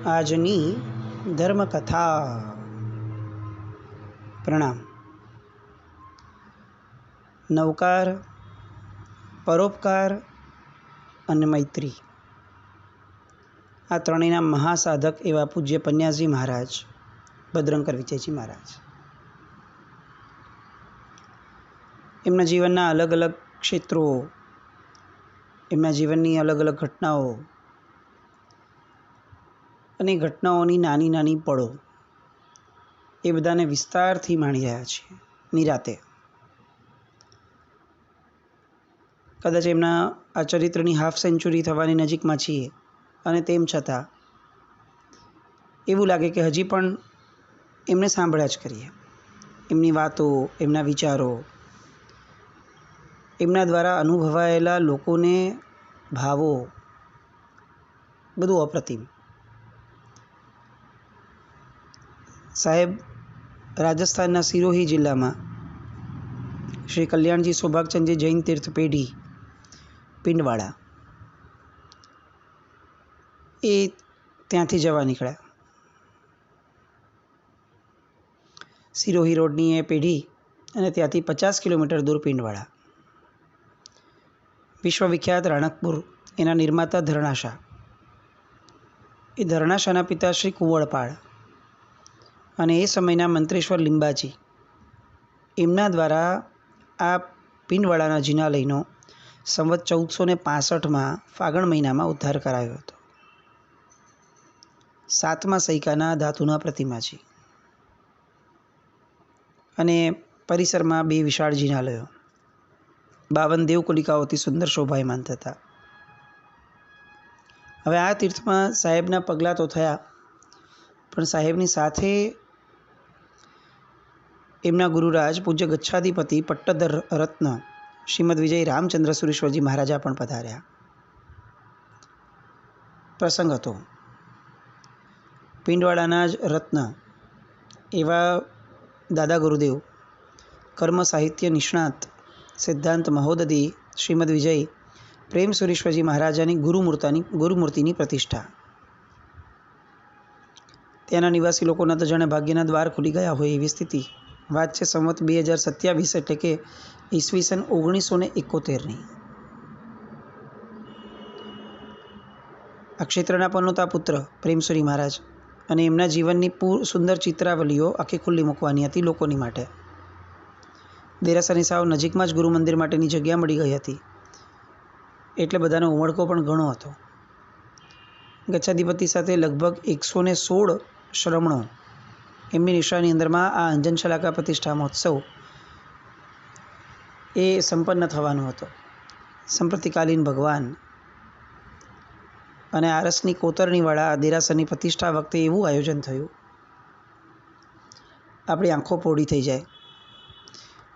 આજની ધર્મકથા. પ્રણામ. નવકાર, પરોપકાર અને મૈત્રી આ ત્રણેયના મહાસાધક એવા પૂજ્ય પન્યાસજી મહારાજ, ભદ્રંકર વિજયજી મહારાજ, એમના જીવનના અલગ અલગ ક્ષેત્રો, એમના જીવનની અલગ અલગ ઘટનાઓ અને ઘટનાઓની નાની નાની પળો એ બધાને વિસ્તારથી માણી રહ્યા છે. નિરાતે કદાચ એમના આ ચરિત્રની હાફ સેન્ચુરી થવાની નજીકમાં છીએ અને તેમ છતાં એવું લાગે કે હજી પણ એમને સાંભળ્યા જ કરીએ. એમની વાતો, એમના વિચારો, એમના દ્વારા અનુભવાયેલા લોકોને ભાવો, બધું અપ્રતિમ. સાહેબ રાજસ્થાનના સિરોહી જિલ્લામાં શ્રી કલ્યાણજી સૌભાગચંદજી જૈન તીર્થ પેઢી પિંડવાડા એ ત્યાંથી જવા નીકળ્યા. સિરોહી રોડની એ પેઢી અને ત્યાંથી 50 કિલોમીટર દૂર પિંડવાડા. વિશ્વવિખ્યાત રાણકપુર એના નિર્માતા ધરણાશા, એ ધરણાશાના પિતા શ્રી કુંવળપાળ અને એ સમયના મંત્રેશ્વર લિંબાજી, એમના દ્વારા આ પિંડવાડાના જિનાલયનો સંવત 1465 ફાગણ મહિનામાં ઉદ્ધાર કરાયો હતો. 7મા સૈકાના ધાતુના પ્રતિમાજી અને પરિસરમાં 2 વિશાળ જિનાલયો 52 દેવકુલિકાઓથી સુંદર શોભાયમાન થતા. હવે આ તીર્થમાં સાહેબના પગલાં તો થયા, પણ સાહેબની સાથે એમના ગુરુરાજ પૂજ્ય ગચ્છાધિપતિ પટ્ટધર રત્ન શ્રીમદ વિજય રામચંદ્ર સુરેશ્વરજી મહારાજા પણ પધાર્યા. પ્રસંગ હતો. પિંડવાડાના જ રત્ન એવા દાદા ગુરુદેવ, કર્મ સાહિત્ય નિષ્ણાત, સિદ્ધાંત મહોદધી શ્રીમદ વિજય પ્રેમ સુરેશ્વરજી મહારાજાની ગુરુમૂર્તિની પ્રતિષ્ઠા. ત્યાંના નિવાસી લોકોના તો જાણે ભાગ્યના દ્વાર ખુલી ગયા હોય એવી સ્થિતિ. વાત છે સંવત 2027, એટલે કે ઈસવીસન 1971ની. આ ક્ષેત્રના પનોતા પુત્ર પ્રેમસુરી મહારાજ અને એમના જીવનની સુંદર ચિત્રાવલીઓ આખી ખુલ્લી મૂકવાની હતી લોકોની માટે. દેરાસરની સાવ નજીકમાં જ ગુરુ મંદિર માટેની જગ્યા મળી ગઈ હતી, એટલે બધાનો ઉમળકો પણ ઘણો હતો. ગચ્છાધિપતિ સાથે લગભગ 116 શ્રમણો એમની નિશાની અંદરમાં આ અંજન શલાકા પ્રતિષ્ઠા મહોત્સવ એ સંપન્ન થવાનો હતો. સંપ્રતિકાલીન ભગવાન અને આરસની કોતરણીવાળા દેરાસરની પ્રતિષ્ઠા વખતે એવું આયોજન થયું, આપણી આંખો પોળી થઈ જાય.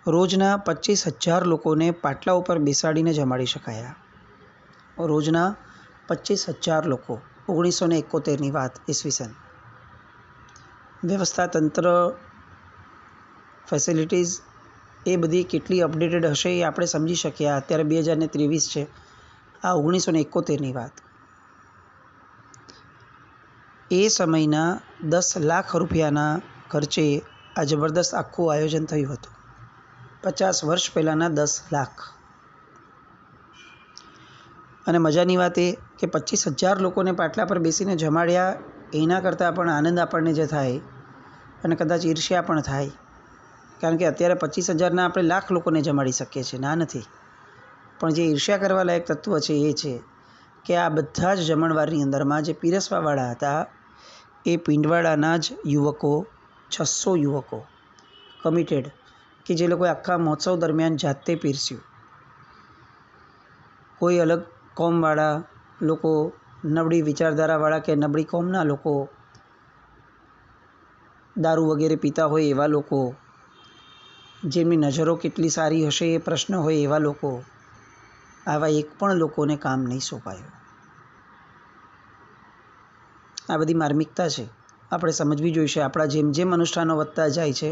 રોજના 25,000 લોકોને પાટલા ઉપર બેસાડીને જમાડી શકાયા. રોજના 25,000 લોકો. 1971ની વાત, ઈસવીસન. વ્યવસ્થા તંત્ર, ફેસિલિટીઝ એ બધી કેટલી અપડેટેડ હશે એ આપણે સમજી શકીએ. અત્યારે 2023 છે, આ 1971ની વાત. એ સમયના 10 લાખ રૂપિયાના ખર્ચે આ જબરદસ્ત આખું આયોજન થયું હતું. 50 વર્ષ પહેલાંના 10 લાખ. અને મજાની વાત એ કે 25,000 લોકોને પાટલા પર બેસીને જમાડ્યા, એના કરતાં પણ આનંદ આપણને જે થાય અને કદાચ ઈર્ષ્યા પણ થાય, કારણ કે અત્યારે 25,000ના આપણે લાખ લોકોને જમાડી શકીએ છીએ, ના નથી. પણ જે ઈર્ષ્યા કરવા લાયક તત્વ છે એ છે કે આ બધા જ જમણવારની અંદરમાં જે પીરસવાવાળા હતા એ પિંડવાડાના જ યુવકો, 600 યુવકો કમિટેડ, કે જે લોકોએ આખા મહોત્સવ દરમિયાન જાતે પીરસ્યું. કોઈ અલગ કોમવાળા લોકો, નબળી વિચારધારાવાળા કે નબળી કોમના લોકો, દારૂ વગેરે પીતા હોય એવા લોકો, જેમની નજરો કેટલી સારી હશે એ પ્રશ્ન હોય એવા લોકો, આવા એક પણ લોકોને કામ નહીં સોંપાયું. આ બધી માર્મિકતા છે, આપણે સમજવી જોઈશે. આપણા જેમ જેમ અનુષ્ઠાનો વધતા જાય છે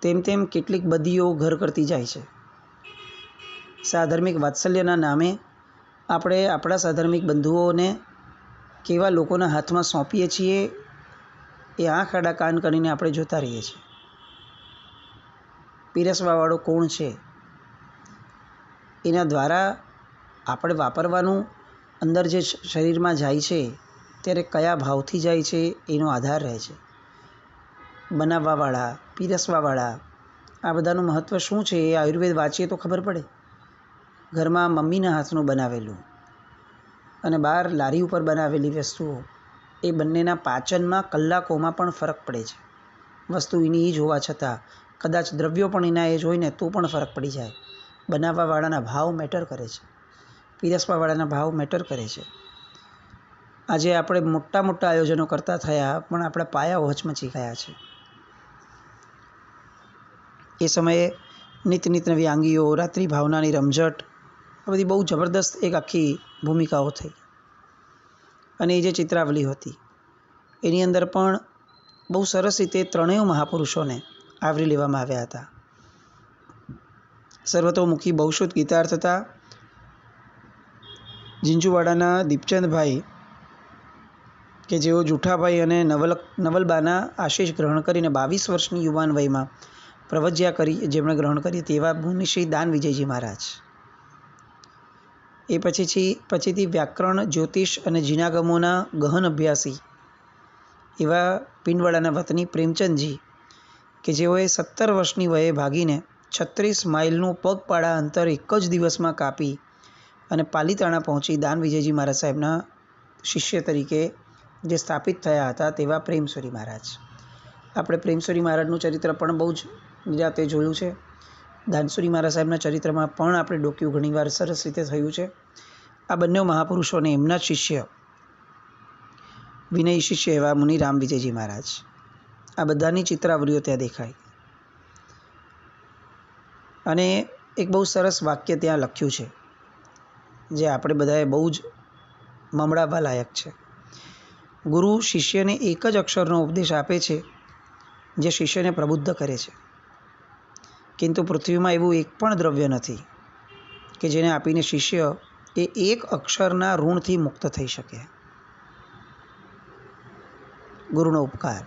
તેમ તેમ કેટલીક બદીઓ ઘર કરતી જાય છે. સાધર્મિક વાત્સલ્યના નામે આપણે આપણા સાધર્મિક બંધુઓને કેવા લોકોના હાથમાં સોંપીએ છીએ એ આંખ આડા કાન કરીને આપણે જોતા રહીએ છીએ. પીરસવાવાળો કોણ છે એના દ્વારા આપણે વાપરવાનું અંદર જે શરીરમાં જાય છે ત્યારે કયા ભાવથી જાય છે એનો આધાર રહે છે. બનાવવાવાળા, પીરસવાવાળા, આ બધાનું મહત્ત્વ શું છે એ આયુર્વેદ વાંચીએ તો ખબર પડે. ઘરમાં મમ્મીના હાથનું બનાવેલું અને બહાર લારી ઉપર બનાવેલી વસ્તુઓ, એ બંનેના પાચનમાં કલાકોમાં પણ ફરક પડે છે. વસ્તુ એની જ હોવા છતાં કદાચ દ્રવ્યો પણ એના એ જ હોય ને તો પણ ફરક પડી જાય. બનાવવાવાળાના ભાવ મેટર કરે છે, પીરસવાવાળાના ભાવ મેટર કરે છે. આજે આપણે મોટા મોટા આયોજનો કરતા થયા પણ આપણા પાયાઓ હચમચી ગયા છે. એ સમયે નિત નવી આંગીઓ, રાત્રિ ભાવનાની રમઝટ, આ બધી બહુ જબરદસ્ત એક આખી ભૂમિકાઓ થઈ. અને એ જે ચિત્રાવલી હતી એની અંદર પણ બહુ સરસ રીતે ત્રણેય મહાપુરુષોને આવરી લેવામાં આવ્યા હતા. સર્વતોમુખી બહુશુદ્ધ ગીતાર્થ હતા. ઝીંઝુવાડાના દીપચંદભાઈ કે જેઓ જુઠાભાઈ અને નવલબાના આશીષ ગ્રહણ કરીને 22 વર્ષની યુવાન વયમાં પ્રવજ્યા કરી, જેમણે ગ્રહણ કરી તેવા મુનિશ્રી દાન વિજયજી મહારાજ. એ પછીથી વ્યાકરણ, જ્યોતિષ અને જીનાગમોના ગહન અભ્યાસી એવા પિંડવાડાના વતની પ્રેમચંદજી કે જેઓએ 17 વર્ષની વયે ભાગીને 36 માઇલનું પગપાળા અંતર એક જ દિવસમાં કાપી અને પાલીતાણા પહોંચી દાન વિજયજી મહારાજ સાહેબના શિષ્ય તરીકે જે સ્થાપિત થયા હતા તેવા પ્રેમસુરી મહારાજ. આપણે પ્રેમસુરી મહારાજનું ચરિત્ર પણ બહુ જ નિરાતે જોયું છે. દાનસુરી મહારાજ સાહેબના ચરિત્રમાં પણ આપણે ડોક્યું ઘણીવાર સરસ રીતે થયું છે. આ બંને મહાપુરુષોને એમના જ શિષ્ય, વિનયી શિષ્ય એવા મુનિ રામ વિજયજી મહારાજ, આ બધાની ચિત્રાવલીઓ ત્યાં દેખાય. અને એક બહુ સરસ વાક્ય ત્યાં લખ્યું છે જે આપણે બધાએ બહુ જ મમડાવવા લાયક છે. ગુરુ શિષ્યને એક જ અક્ષરનો ઉપદેશ આપે છે જે શિષ્યને પ્રબુદ્ધ કરે છે. કિંતુ પૃથ્વીમાં એવું એક પણ દ્રવ્ય નથી કે જેને આપીને શિષ્ય એ એક અક્ષરના ઋણથી મુક્ત થઈ શકે. ગુરુનો ઉપકાર.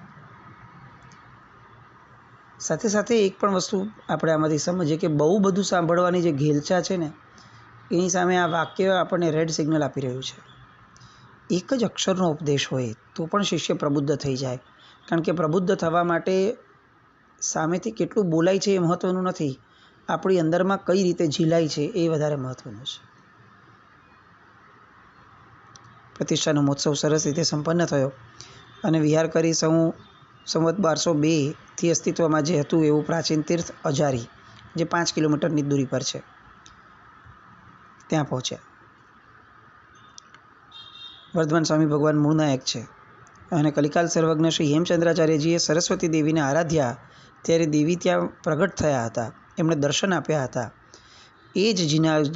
સાથે સાથે એક પણ વસ્તુ આપણે આમાંથી સમજીએ કે બહુ બધું સાંભળવાની જે ઘેલછા છે ને એની સામે આ વાક્ય આપણને રેડ સિગ્નલ આપી રહ્યું છે. એક જ અક્ષરનો ઉપદેશ હોય તો પણ શિષ્ય પ્રબુદ્ધ થઈ જાય. કારણ કે પ્રબુદ્ધ થવા માટે સામેથી કેટલું બોલાય છે એ મહત્ત્વનું નથી, આપણી અંદરમાં કઈ રીતે ઝીલાય છે એ વધારે મહત્ત્વનું છે. પ્રતિષ્ઠાનો મહોત્સવ સરસ રીતે સંપન્ન થયો અને વિહાર કરી સંવત 1202થી અસ્તિત્વમાં જે હતું એવું પ્રાચીન તીર્થ અજારી, જે 5 કિલોમીટરની દૂરી પર છે, ત્યાં પહોંચ્યા. વર્ધમાન સ્વામી ભગવાન મૂળનાયક છે અને કલિકાલ સર્વજ્ઞ શ્રી હેમચંદ્રાચાર્યજીએ સરસ્વતી દેવીને આરાધ્યા ત્યારે દેવી ત્યાં પ્રગટ થયા હતા, એમણે દર્શન આપ્યા હતા. એ જ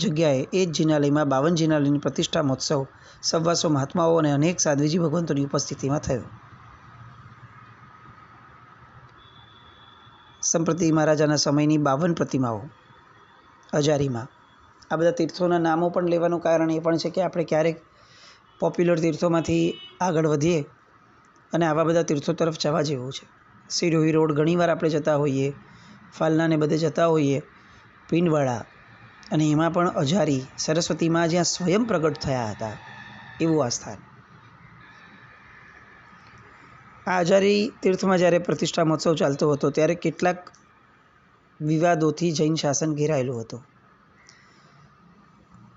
જગ્યાએ, એ જ જિનાલયમાં 52 જિનાલયની પ્રતિષ્ઠા મહોત્સવ 125 મહાત્માઓ અને અનેક સાધ્વીજી ભગવંતોની ઉપસ્થિતિમાં થયો. સંપ્રતિ મહારાજાના સમયની 52 પ્રતિમાઓ અજારીમાં. આ બધા તીર્થોના નામો પણ લેવાનું કારણ એ પણ છે કે આપણે ક્યારેક પોપ્યુલર તીર્થોમાંથી આગળ વધીએ અને આવા બધા તીર્થો તરફ જવા જેવું છે. સિરોહી રોડ ઘણીવાર આપણે જતા હોઈએ, ફાલનાને બધે જતા હોઈએ, પિંડવાડા, અને એમાં પણ અજારી સરસ્વતીમાં જ્યાં સ્વયં પ્રગટ થયા હતા એવું આ સ્થાન. આ અજારી તીર્થમાં જ્યારે પ્રતિષ્ઠા મહોત્સવ ચાલતો હતો ત્યારે કેટલાક વિવાદોથી જૈન શાસન ઘેરાયેલું હતું.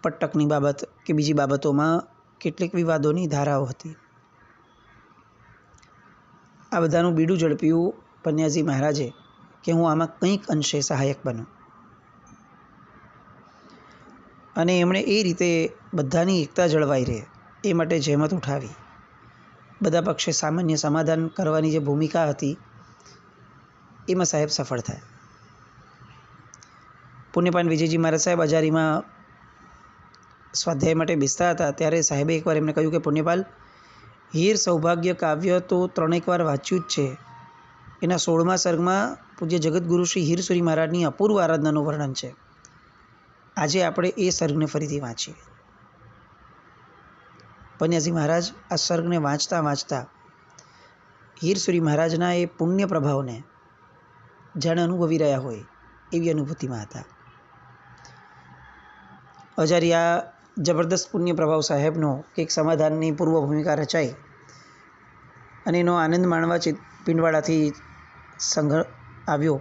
પટ્ટકની બાબત કે બીજી બાબતોમાં કેટલીક વિવાદોની ધારાઓ હતી. આ બધાનું બીડું ઝડપ્યું પન્યાજી મહારાજે કે હું આમાં કંઈક અંશે સહાયક બનું, અને એમણે એ રીતે બધાની એકતા જળવાઈ રહે એ માટે જહેમત ઉઠાવી. બધા પક્ષે સામાન્ય સમાધાન કરવાની જે ભૂમિકા હતી એમાં સાહેબ સફળ થયા. પુણ્યપાન વિજયજી મહારાજ સાહેબ અજારીમાં સ્વાધ્યાય માટે બેસતા હતા ત્યારે સાહેબે એકવાર એમને કહ્યું કે પુણ્યપાલ, હીર સૌભાગ્ય કાવ્ય તો 3 વાર વાંચ્યું જ છે. એના 16મા સર્ગમાં પૂજ્ય જગતગુરુ શ્રી હીરસુરી મહારાજની અપૂર્વ આરાધનાનું વર્ણન છે. આજે આપણે એ સર્ગને ફરીથી વાંચીએ. પન્યાસી મહારાજ આ સર્ગને વાંચતા વાંચતા હીરસુરી મહારાજના એ પુણ્ય પ્રભાવને જાણે અનુભવી રહ્યા હોય એવી અનુભૂતિમાં હતા. અજારિયા જબરદસ્ત પુણ્ય પ્રભાવ સાહેબનો એક સમાધાનની પૂર્વ ભૂમિકા રચાઈ અને એનો આનંદ માણવા પિંડવાડાથી સંઘ આવ્યો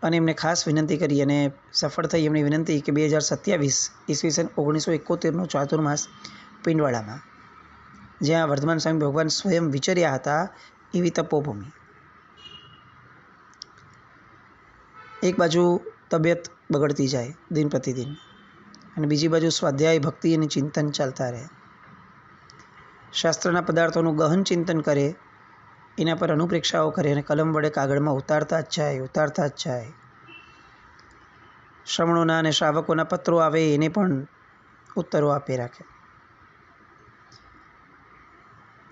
અને એમને ખાસ વિનંતી કરી અને સફળ થઈ એમની વિનંતી કે 2027 ઈસવીસન 1971 ચાતુર્માસ પિંડવાડામાં, જ્યાં વર્ધમાન સ્વામી ભગવાન સ્વયં વિચર્યા હતા એવી તપોભૂમિ. એક બાજુ તબિયત બગડતી જાય દિન પ્રતિદિન અને બીજી બાજુ સ્વાધ્યાય, ભક્તિ અને ચિંતન ચાલતા રહે. શાસ્ત્રના પદાર્થોનું ગહન ચિંતન કરે, એના પર અનુપ્રેક્ષાઓ કરે અને કલમ વડે કાગળમાં ઉતારતા જ જાય. શ્રમણોના અને શ્રાવકોના પત્રો આવે એને પણ ઉત્તરો આપી રાખે.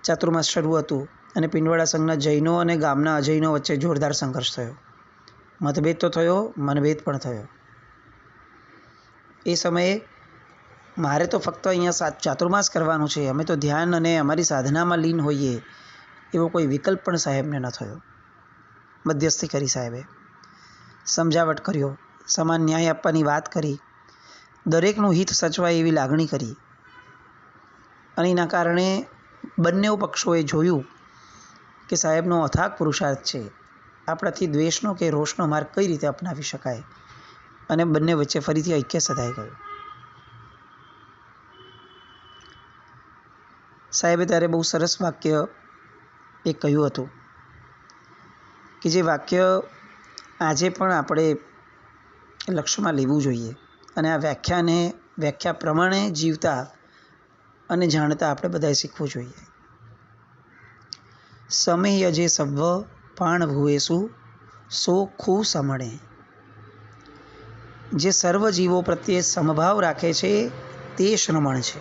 ચાતુર્માસ શરૂ હતું અને પિંડવાડા સંઘના જૈનો અને ગામના અજૈનો વચ્ચે જોરદાર સંઘર્ષ થયો. મતભેદ તો થયો, મનભેદ પણ થયો. એ સમયે મારે તો ફક્ત અહીંયા ચાતુર્માસ કરવાનું છે, અમે તો ધ્યાન અને અમારી સાધનામાં લીન હોઈએ, એવો કોઈ વિકલ્પ પણ સાહેબને ન થયો. મધ્યસ્થી કરી સાહેબે, સમજાવટ કર્યો, સમાન ન્યાય આપવાની વાત કરી, દરેકનું હિત સચવાય એવી લાગણી કરી અને એના કારણે બંને પક્ષોએ જોયું કે સાહેબનો અથાગ પુરુષાર્થ છે, આપણાથી દ્વેષનો કે રોષનો માર્ગ કઈ રીતે અપનાવી શકાય અને બંને વચ્ચે ફરીથી ઐક્ય સધાઈ ગયું. સાહેબે ત્યારે બહુ સરસ વાક્ય એક કહ્યું હતું કે જે વાક્ય આજે પણ આપણે લક્ષ્યમાં લેવું જોઈએ અને આ વ્યાખ્યા પ્રમાણે જીવતા અને જાણતા આપણે બધાએ શીખવું જોઈએ. સમય જે સવ્વ પાણ ભૂએસુ સો ખુ સમણે. જે સર્વ જીવો પ્રત્યે સમભાવ રાખે છે તે શ્રમણ છે,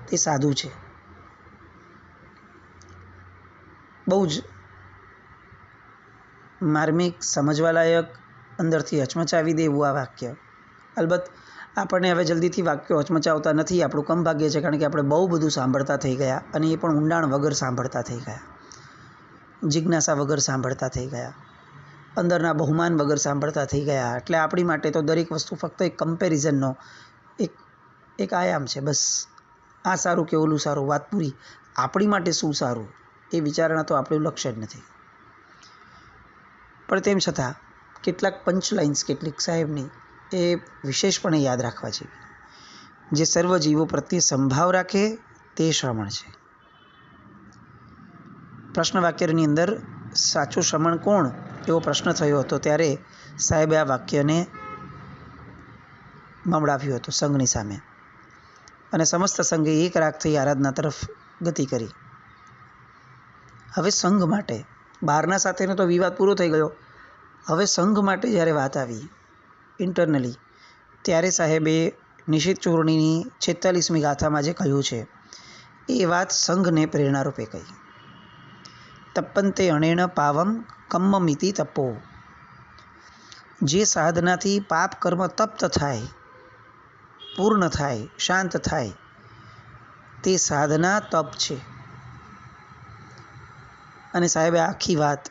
તે સાધુ છે. બહુ જ માર્મિક, સમજવાલાયક, અંદરથી હચમચાવી દે એવું આ વાક્ય. અલબત્ત આપણને હવે જલ્દીથી વાક્યો હચમચાવતા નથી, આપણું કમ ભાગ્ય છે, કારણ કે આપણે બહુ બધું સાંભળતા થઈ ગયા અને એ પણ ઊંડાણ વગર સાંભળતા થઈ ગયા, જિજ્ઞાસા વગર સાંભળતા થઈ ગયા, અંદરના બહુમાન વગર સાંભળતા થઈ ગયા. એટલે આપણી માટે તો દરેક વસ્તુ ફક્ત એક કમ્પેરિઝનનો એક આયામ છે. બસ આ સારું કે ઓલું સારું, વાત પૂરી. આપણી માટે શું સારું એ વિચારણા તો આપણું લક્ષ્ય જ નથી. પણ તેમ છતાં કેટલાક પંચલાઇન્સ કેટલીક સાહેબની એ વિશેષપણે યાદ રાખવા જેવી. જે સર્વ જીવો પ્રત્યે સંભાવ રાખે તે શ્રમણ છે. પ્રશ્ન વાક્યની અંદર સાચું શ્રમણ કોણ એવો પ્રશ્ન થયો હતો ત્યારે સાહેબે આ વાક્યને મમડાવ્યું હતું સંઘની સામે અને સમસ્ત સંઘે એક રાગ થઈ આરાધના તરફ ગતિ કરી. હવે સંઘ માટે, બહારના સાથેનો તો વિવાદ પૂરો થઈ ગયો, હવે સંઘ માટે જ્યારે વાત આવી ઇન્ટરનલી, ત્યારે સાહેબે નિશિત ચૂર્ણીની 46મી ગાથામાં જે કહ્યું છે એ વાત સંઘને પ્રેરણારૂપે કહી. તપ્પંતે અણેણ પાવમ કમ્મમિતિ તપો. જે સાધનાથી પાપ કર્મ તપ્ત થાય, પૂર્ણ થાય, શાંત થાય, તે સાધના તપ છે. અને સાહેબે આખી વાત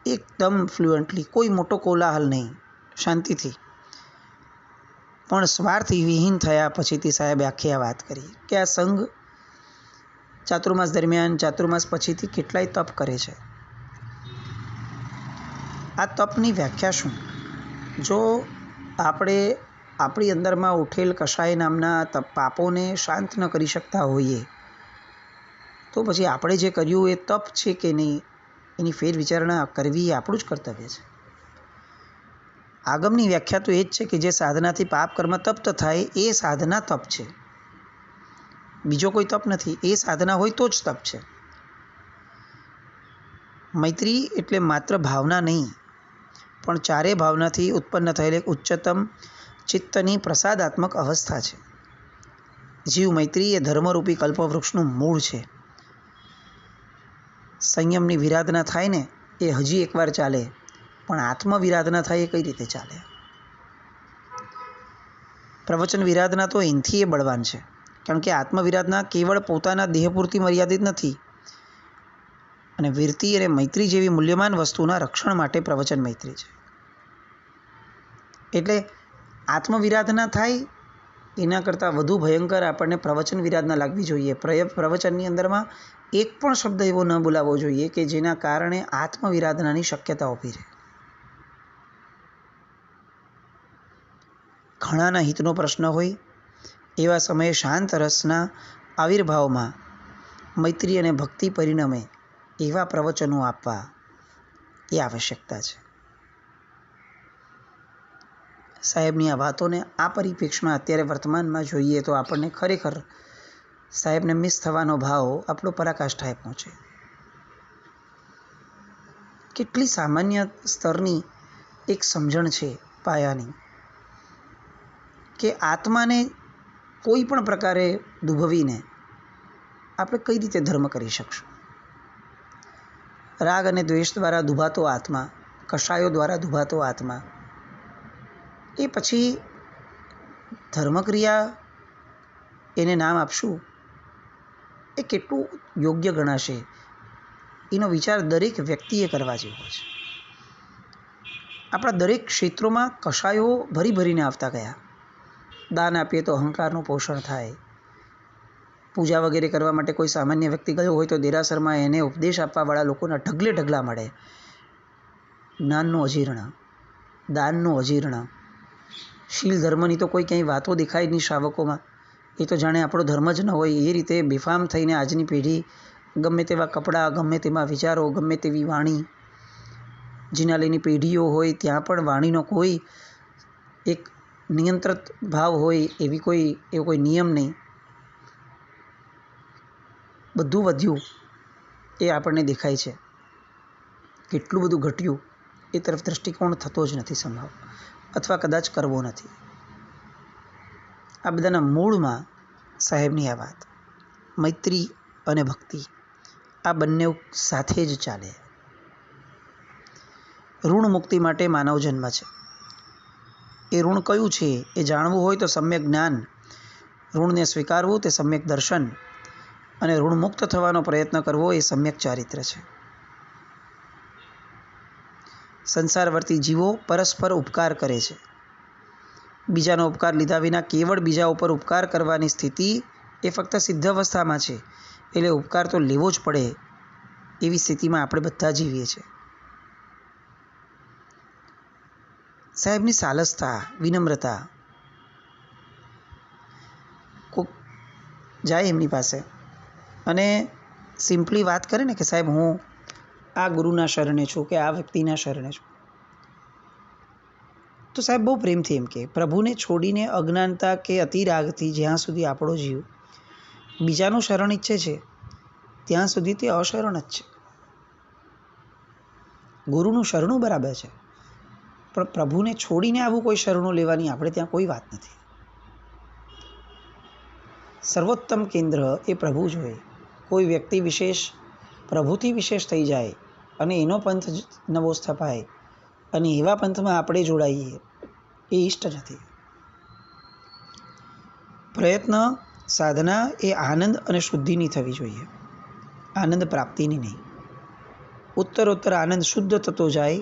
એકદમ ફ્લુઅન્ટલી, કોઈ મોટો કોલાહલ નહીં, શાંતિથી પણ સ્વાર્થ વિહીન થયા પછીથી સાહેબે આખી આ વાત કરી કે આ સંઘ ચાતુર્માસ દરમિયાન, ચાતુર્માસ પછીથી કેટલાય તપ કરે છે. આ તપની વ્યાખ્યા શું? જો આપણે આપણી અંદરમાં ઉઠેલ કશાય નામના પાપોને શાંત ન કરી શકતા હોઈએ તો પછી આપણે જે કર્યું એ તપ છે કે નહીં એની ફેર વિચારણા કરવી એ આપણું જ કર્તવ્ય છે. આગમની વ્યાખ્યા તો એ જ છે કે જે સાધનાથી પાપ કર્મ તપ્ત થાય એ સાધના તપ છે, બીજો કોઈ તપ નથી. એ સાધના હોય તો જ તપ છે. મૈત્રી એટલે માત્ર ભાવના નહીં, પણ ચારે ભાવનાથી ઉત્પન્ન થયેલ એક ઉચ્ચતમ ચિત્તની પ્રસાદાત્મક અવસ્થા છે. જીવ મૈત્રી એ ધર્મરૂપી કલ્પવૃક્ષનું મૂળ છે. સંયમની વિરાધના થાય ને એ હજી એકવાર ચાલે, પણ આત્મવિરાધના થાય એ કઈ રીતે ચાલે? પ્રવચન વિરાધના તો એનથી એ બળવાન છે. કારણ કે આત્મવિરાધના કેવળ પોતાના દેહ પૂરતી મર્યાદિત નથી, અને વીરતી અને મૈત્રી જેવી મૂલ્યવાન વસ્તુના રક્ષણ માટે પ્રવચન મૈત્રી છે. એટલે આત્મવિરાધના થાય એના કરતાં વધુ ભયંકર આપણને પ્રવચન વિરાધના લાગવી જોઈએ. પ્રવચનની અંદરમાં એક પણ શબ્દ એવો ન બોલાવવો જોઈએ કે જેના કારણે આત્મવિરાધનાની શક્યતા ઊભી રહે. ઘણાના હિતનો પ્રશ્ન હોય એવા સમયે શાંત રસના આવિર્ભાવમાં મૈત્રી અને ભક્તિ પરિણમે એવા પ્રવચનો આપવા એ આવશ્યકતા છે. સાહેબની આ વાતોને આ પરિપ્રેક્ષમાં અત્યારે વર્તમાનમાં જોઈએ તો આપણને ખરેખર સાહેબને મિસ થવાનો ભાવ આપણો પરાકાષ્ઠાએ પહોંચે. કેટલી સામાન્ય સ્તરની એક સમજણ છે પાયાની, કે આત્માને કોઈ પણ પ્રકારે દુભવીને આપણે કઈ રીતે ધર્મ કરી શકશું. રાગ અને દ્વેષ દ્વારા દુભાતો આત્મા, કષાયો દ્વારા દુભાતો આત્મા, એ પછી ધર્મક્રિયા એને નામ આપશું એ કેટલું યોગ્ય ગણાશે એનો વિચાર દરેક વ્યક્તિએ કરવા જેવો છે. આપણા દરેક ક્ષેત્રોમાં કષાયો ભરી ભરીને આવતા ગયા. દાન આપીએ તો અહંકારનું પોષણ થાય. પૂજા વગેરે કરવા માટે કોઈ સામાન્ય વ્યક્તિ ગયો હોય તો દેરાસરમાં એને ઉપદેશ આપવાવાળા લોકોના ઢગલે ઢગલા મળે. જ્ઞાનનું અજીર્ણ, દાનનું અજીર્ણ, શીલ ધર્મની તો કોઈ ક્યાંય વાતો દેખાય નહીં શ્રાવકોમાં. એ તો જાણે આપણો ધર્મ જ ન હોય એ રીતે બેફામ થઈને આજની પેઢી ગમે તેવા કપડાં, ગમે તેવા વિચારો, ગમે તેવી વાણી, જિનાલયની પેઢીઓ હોય ત્યાં પણ વાણીનો કોઈ એક નિયંત્રિત ભાવ હોય એવો કોઈ નિયમ નહીં. બધું વધ્યું એ આપણને દેખાય છે. કેટલું બધું ઘટ્યું એ તરફ દૃષ્ટિકોણ થતો જ નથી સંભવ, અથવા કદાચ કરવો નથી. આ બધાના મૂળમાં સાહેબની આ વાત, મૈત્રી અને ભક્તિ આ બંને સાથે જ ચાલે. ઋણ મુક્તિ માટે માનવ જન્મ છે. એ ઋણ કયું છે એ જાણવું હોય તો સમ્યક જ્ઞાન, ઋણને સ્વીકારવું તે સમ્યક દર્શન, અને ઋણ મુક્ત થવાનો પ્રયત્ન કરવો એ સમ્યક ચારિત્ર છે. સંસારવર્તી જીવો પરસ્પર ઉપકાર કરે છે. બીજાનો ઉપકાર લીધા વિના કેવળ બીજા ઉપર ઉપકાર કરવાની સ્થિતિ એ ફક્ત સિદ્ધ અવસ્થામાં છે. એટલે ઉપકાર તો લેવો જ પડે એવી સ્થિતિમાં આપણે બધા જીવીએ છીએ. સાહેબની સાલસતા, વિનમ્રતા, કોક જાય એમની પાસે અને સિમ્પલી વાત કરે ને કે સાહેબ હું આ ગુરુના શરણે છું કે આ વ્યક્તિના શરણે છું, તો સાહેબ બહુ પ્રેમથી એમ કે પ્રભુને છોડીને અજ્ઞાનતા કે અતિરાગથી જ્યાં સુધી આપણો જીવ બીજાનું શરણ ઈચ્છે છે ત્યાં સુધી તે અશરણ જ છે. ગુરુનું શરણું બરાબર છે, પણ પ્રભુને છોડીને આવું કોઈ શરણું લેવાની આપણે ત્યાં કોઈ વાત નથી. સર્વોત્તમ કેન્દ્ર એ પ્રભુ જ હોય. કોઈ વ્યક્તિ વિશેષ પ્રભુથી વિશેષ થઈ જાય અને એનો પંથ નવો સ્થપાય અને એવા પંથમાં આપણે જોડાઈએ એ ઈષ્ટ નથી. પ્રયત્ન, સાધના એ આનંદ અને શુદ્ધિની થવી જોઈએ, આનંદ પ્રાપ્તિની નહીં. ઉત્તરોત્તર આનંદ શુદ્ધ થતો જાય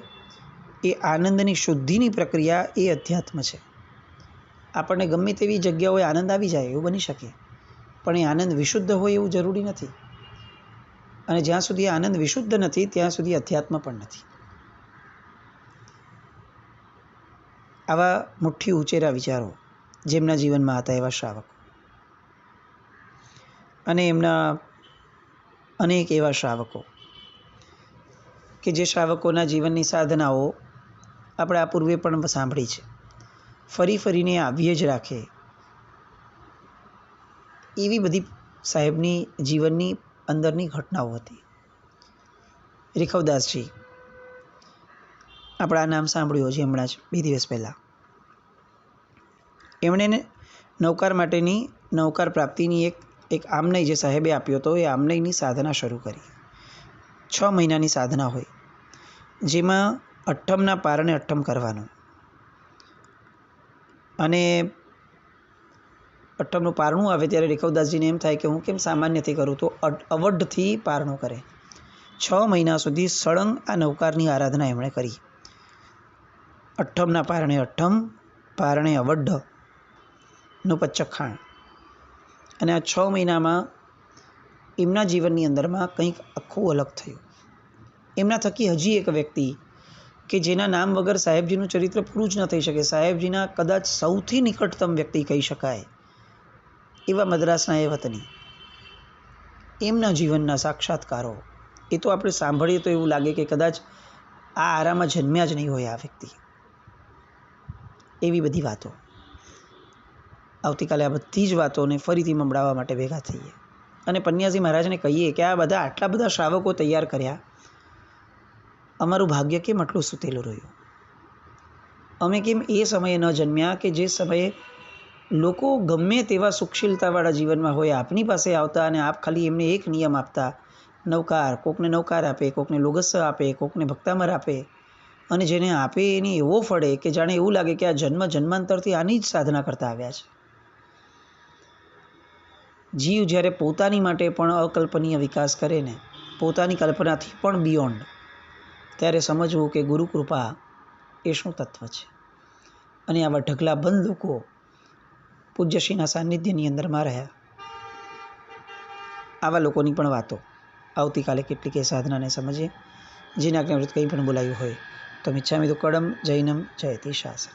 એ આનંદની શુદ્ધિની પ્રક્રિયા એ અધ્યાત્મ છે. આપણને ગમે તેવી જગ્યાઓએ આનંદ આવી જાય એવું બની શકે, પણ એ આનંદ વિશુદ્ધ હોય એવું જરૂરી નથી. અને જ્યાં સુધી આનંદ વિશુદ્ધ નથી ત્યાં સુધી અધ્યાત્મ પણ નથી. આવા મુઠ્ઠી ઉંચેરા વિચારો જેમના જીવનમાં હતા એવા શ્રાવકો, અને એમના અનેક એવા શ્રાવકો કે જે શ્રાવકોના જીવનની સાધનાઓ આપણે આ પૂર્વે પણ સાંભળી છે. ફરી ફરીને આવીએ જ રાખે એવી બધી સાહેબની જીવનની અંદરની ઘટનાઓ હતી. રેખવદાસજી, આપણે આ નામ સાંભળ્યું છે હમણાં જ 2 દિવસ પહેલાં. એમણે નવકાર માટેની નવકાર પ્રાપ્તિની એક આમનય જે સાહેબે આપ્યો હતો એ આમનયની સાધના શરૂ કરી. 6 મહિનાની સાધના હોય જેમાં અઠ્ઠમના પારણે અઠ્ઠમ કરવાનું, અને અઠ્ઠમનું પારણું આવે ત્યારે રેખવદાસજીને એમ થાય કે હું કેમ સામાન્યથી કરું, તો અવઢથી પારણું કરે. 6 મહિના સુધી સળંગ આ નવકારની આરાધના એમણે કરી. અઠ્ઠમના પારણે અઠ્ઠમ, પારણે અવઢનું પચ્ચખાણ. અને આ 6 મહિનામાં એમના જીવનની અંદરમાં કંઈક આખું અલગ થયું. એમના થકી હજી એક વ્યક્તિ કે જેના નામ વગર સાહેબજીનું ચરિત્ર પૂરું જ ન થઈ શકે, સાહેબજીના કદાચ સૌથી નિકટતમ વ્યક્તિ કહી શકાય એવા મદ્રાસના એ વતની, એમના જીવનના સાક્ષાત્કારો એ તો આપણે સાંભળીએ તો એવું લાગે કે કદાચ આ આરામાં જન્મ્યા જ નહીં હોય આ વ્યક્તિ. એવી બધી વાતો. આવતીકાલે આ બધી જ વાતોને ફરીથી મંભળાવવા માટે ભેગા થઈએ અને પન્યાજી મહારાજને કહીએ કે આ બધા આટલા બધા શ્રાવકો તૈયાર કર્યા, અમારું ભાગ્ય કેમ આટલું સૂતેલું રહ્યું? અમે કેમ એ સમયે ન જન્મ્યા કે જે સમયે લોકો ગમે તેવા સુખશીલતાવાળા જીવનમાં હોય આપની પાસે આવતા અને આપ ખાલી એમને એક નિયમ આપતા, નવકાર, કોકને નવકાર આપે, કોકને લોગસ્ય આપે, કોકને ભક્તામર આપે, અને જેને આપે એને એવો ફળે કે જાણે એવું લાગે કે આ જન્મ જન્માંતરથી આની જ સાધના કરતા આવ્યા છે. જીવ જ્યારે પોતાની માટે પણ અકલ્પનીય વિકાસ કરે ને, પોતાની કલ્પનાથી પણ બિયોન્ડ, ત્યારે સમજવું કે ગુરુકૃપા એ શું તત્વ છે. અને આવા ઢગલાબંધ લોકો પૂજ્યશ્રીના સાનિધ્યની અંદરમાં રહ્યા. આવા લોકોની પણ વાતો આવતીકાલે કેટલીક એ સાધનાને સમજીએ. જેના જ્ઞાવૃત કંઈ પણ બોલાયું હોય તો મિચ્છામિ દુક્કડમ જૈનમ જયતિ શાસન.